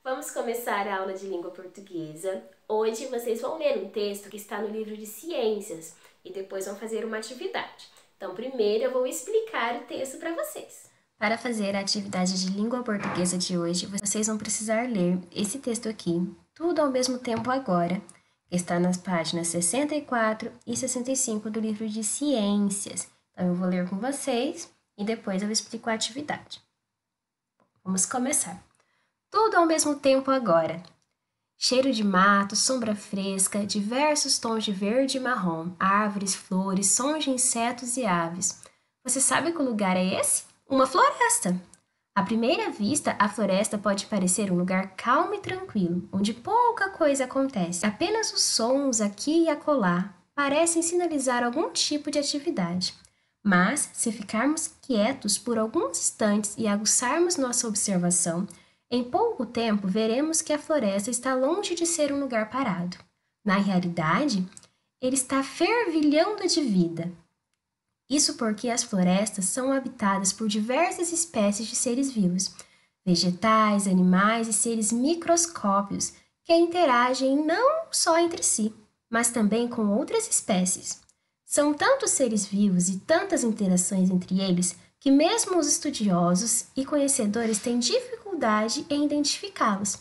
Vamos começar a aula de língua portuguesa. Hoje vocês vão ler um texto que está no livro de ciências e depois vão fazer uma atividade. Então, primeiro eu vou explicar o texto para vocês. Para fazer a atividade de língua portuguesa de hoje, vocês vão precisar ler esse texto aqui, tudo ao mesmo tempo agora, que está nas páginas 64 e 65 do livro de ciências. Então, eu vou ler com vocês e depois eu explico a atividade. Vamos começar. Tudo ao mesmo tempo agora. Cheiro de mato, sombra fresca, diversos tons de verde e marrom, árvores, flores, sons de insetos e aves. Você sabe que lugar é esse? Uma floresta! À primeira vista, a floresta pode parecer um lugar calmo e tranquilo, onde pouca coisa acontece. Apenas os sons aqui e acolá parecem sinalizar algum tipo de atividade. Mas, se ficarmos quietos por alguns instantes e aguçarmos nossa observação, em pouco tempo, veremos que a floresta está longe de ser um lugar parado. Na realidade, ele está fervilhando de vida. Isso porque as florestas são habitadas por diversas espécies de seres vivos, vegetais, animais e seres microscópicos que interagem não só entre si, mas também com outras espécies. São tantos seres vivos e tantas interações entre eles que mesmo os estudiosos e conhecedores têm dificuldade em identificá-los.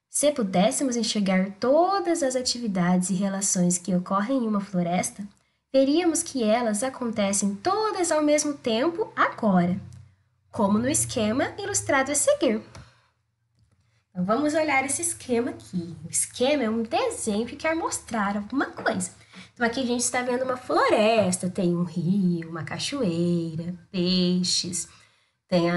Se pudéssemos enxergar todas as atividades e relações que ocorrem em uma floresta, veríamos que elas acontecem todas ao mesmo tempo agora, como no esquema ilustrado a seguir. Então, vamos olhar esse esquema aqui. O esquema é um desenho que quer mostrar alguma coisa. Então, aqui a gente está vendo uma floresta, tem um rio, uma cachoeira, peixes, tem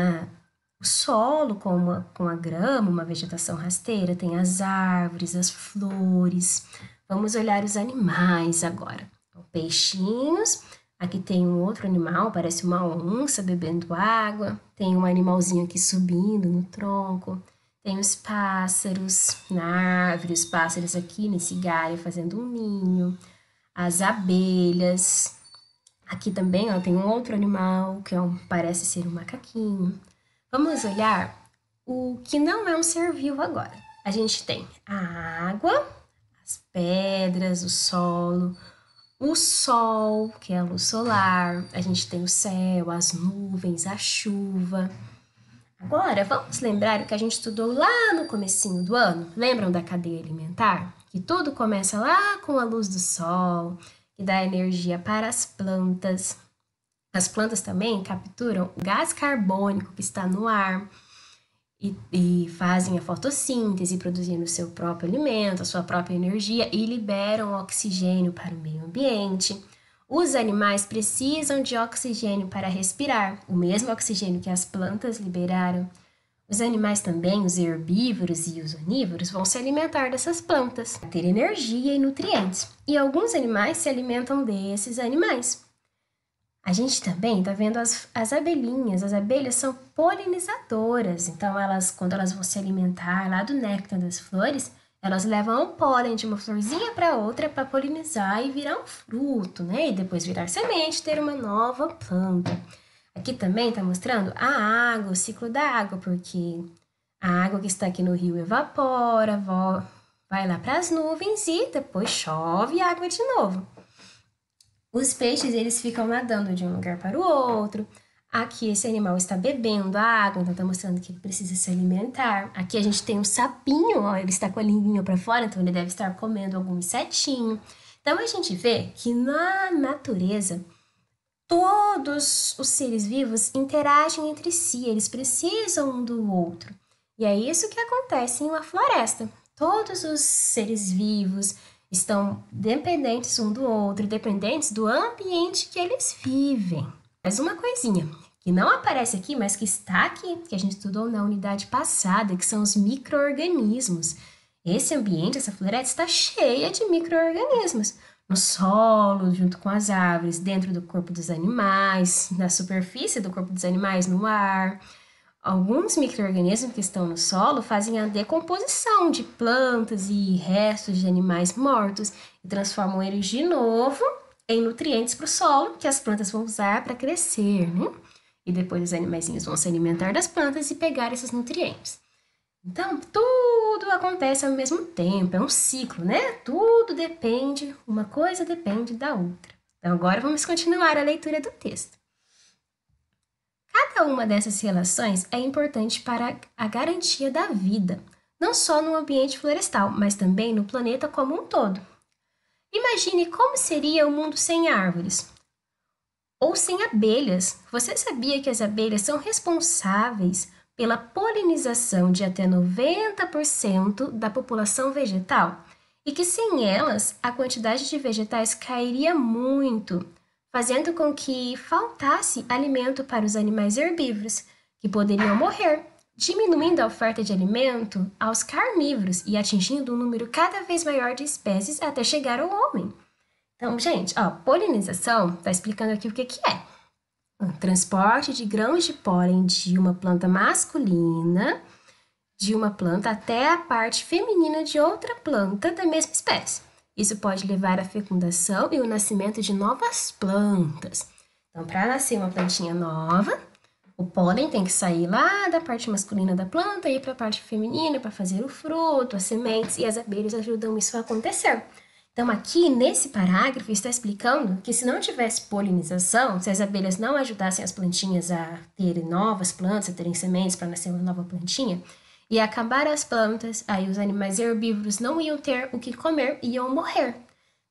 o solo com a grama, uma vegetação rasteira, tem as árvores, as flores. Vamos olhar os animais agora. Então, peixinhos, aqui tem um outro animal, parece uma onça bebendo água, tem um animalzinho aqui subindo no tronco. Tem os pássaros na árvore, os pássaros aqui nesse galho fazendo um ninho, as abelhas. Aqui também tem um outro animal que parece ser um macaquinho. Vamos olhar o que não é um ser vivo agora. A gente tem a água, as pedras, o solo, o sol, que é a luz solar. A gente tem o céu, as nuvens, a chuva. Agora, vamos lembrar o que a gente estudou lá no comecinho do ano? Lembram da cadeia alimentar? Que tudo começa lá com a luz do sol, que dá energia para as plantas. As plantas também capturam o gás carbônico que está no ar e fazem a fotossíntese, produzindo o seu próprio alimento, a sua própria energia e liberam oxigênio para o meio ambiente. Os animais precisam de oxigênio para respirar, o mesmo oxigênio que as plantas liberaram. Os animais também, os herbívoros e os onívoros, vão se alimentar dessas plantas, para ter energia e nutrientes. E alguns animais se alimentam desses animais. A gente também está vendo as abelhinhas. As abelhas são polinizadoras, então quando elas vão se alimentar lá do néctar das flores, elas levam o pólen de uma florzinha para outra para polinizar e virar um fruto, né? E depois virar semente, ter uma nova planta. Aqui também está mostrando a água, o ciclo da água, porque a água que está aqui no rio evapora, vai lá para as nuvens e depois chove água de novo. Os peixes, eles ficam nadando de um lugar para o outro. Aqui esse animal está bebendo a água, então está mostrando que ele precisa se alimentar. Aqui a gente tem um sapinho, ó, ele está com a linguinha para fora, então ele deve estar comendo algum insetinho. Então a gente vê que na natureza todos os seres vivos interagem entre si, eles precisam um do outro. E é isso que acontece em uma floresta. Todos os seres vivos estão dependentes um do outro, dependentes do ambiente que eles vivem. Mais uma coisinha que não aparece aqui, mas que está aqui, que a gente estudou na unidade passada, que são os micro-organismos. Esse ambiente, essa floresta está cheia de micro-organismos. No solo, junto com as árvores, dentro do corpo dos animais, na superfície do corpo dos animais, no ar. Alguns micro-organismos que estão no solo fazem a decomposição de plantas e restos de animais mortos e transformam eles de novo em nutrientes para o solo, que as plantas vão usar para crescer, né? E depois os animaizinhos vão se alimentar das plantas e pegar esses nutrientes. Então, tudo acontece ao mesmo tempo, é um ciclo, né? Tudo depende, uma coisa depende da outra. Então, agora vamos continuar a leitura do texto. Cada uma dessas relações é importante para a garantia da vida, não só no ambiente florestal, mas também no planeta como um todo. Imagine como seria o mundo sem árvores ou sem abelhas. Você sabia que as abelhas são responsáveis pela polinização de até 90% da população vegetal? E que sem elas, a quantidade de vegetais cairia muito, fazendo com que faltasse alimento para os animais herbívoros, que poderiam morrer, diminuindo a oferta de alimento aos carnívoros e atingindo um número cada vez maior de espécies até chegar ao homem. Então, gente, ó, polinização está explicando aqui o que é. O transporte de grãos de pólen de uma planta masculina de uma planta até a parte feminina de outra planta da mesma espécie. Isso pode levar à fecundação e o nascimento de novas plantas. Então, para nascer uma plantinha nova, o pólen tem que sair lá da parte masculina da planta e ir para a parte feminina para fazer o fruto, as sementes, e as abelhas ajudam isso a acontecer. Então, aqui nesse parágrafo está explicando que se não tivesse polinização, se as abelhas não ajudassem as plantinhas a terem novas plantas, a terem sementes para nascer uma nova plantinha, ia acabar as plantas, aí os animais herbívoros não iam ter o que comer e iam morrer.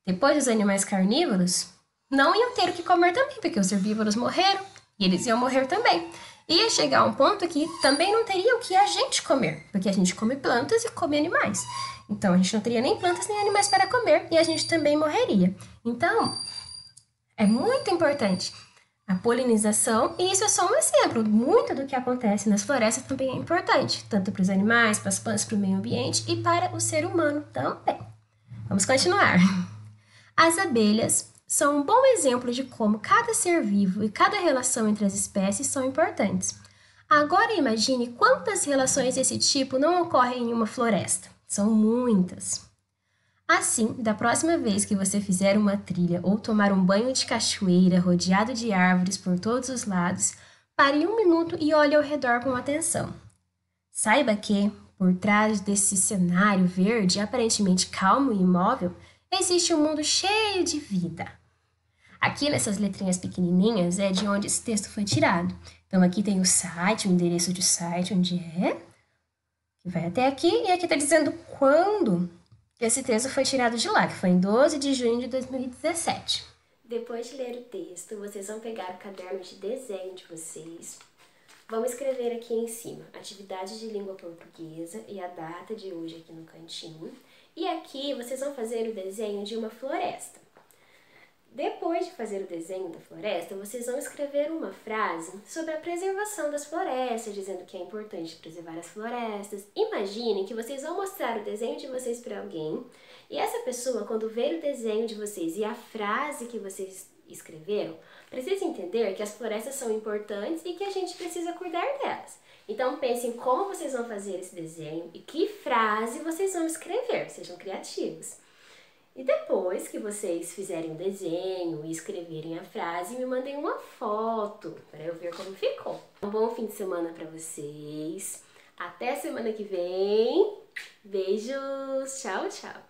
Depois, os animais carnívoros não iam ter o que comer também, porque os herbívoros morreram e eles iam morrer também. Ia chegar um ponto que também não teria o que a gente comer, porque a gente come plantas e come animais. Então, a gente não teria nem plantas nem animais para comer e a gente também morreria. Então, é muito importante a polinização, e isso é só um exemplo. Muito do que acontece nas florestas também é importante, tanto para os animais, para as plantas, para o meio ambiente e para o ser humano também. Vamos continuar. As abelhas são um bom exemplo de como cada ser vivo e cada relação entre as espécies são importantes. Agora imagine quantas relações desse tipo não ocorrem em uma floresta. São muitas. Assim, da próxima vez que você fizer uma trilha ou tomar um banho de cachoeira rodeado de árvores por todos os lados, pare um minuto e olhe ao redor com atenção. Saiba que, por trás desse cenário verde aparentemente calmo e imóvel, existe um mundo cheio de vida. Aqui nessas letrinhas pequenininhas é de onde esse texto foi tirado. Então aqui tem o site, o endereço de site, onde é, que vai até aqui, e aqui está dizendo quando esse texto foi tirado de lá, que foi em 12 de junho de 2017. Depois de ler o texto, vocês vão pegar o caderno de desenho de vocês. Vão escrever aqui em cima, atividade de língua portuguesa e a data de hoje aqui no cantinho. E aqui vocês vão fazer o desenho de uma floresta. Depois de fazer o desenho da floresta, vocês vão escrever uma frase sobre a preservação das florestas, dizendo que é importante preservar as florestas. Imaginem que vocês vão mostrar o desenho de vocês para alguém, e essa pessoa, quando ver o desenho de vocês e a frase que vocês escreveram, precisa entender que as florestas são importantes e que a gente precisa cuidar delas. Então pensem como vocês vão fazer esse desenho e que frase vocês vão escrever, sejam criativos. E depois que vocês fizerem o desenho e escreverem a frase, me mandem uma foto para eu ver como ficou. Um bom fim de semana para vocês. Até semana que vem. Beijos. Tchau, tchau.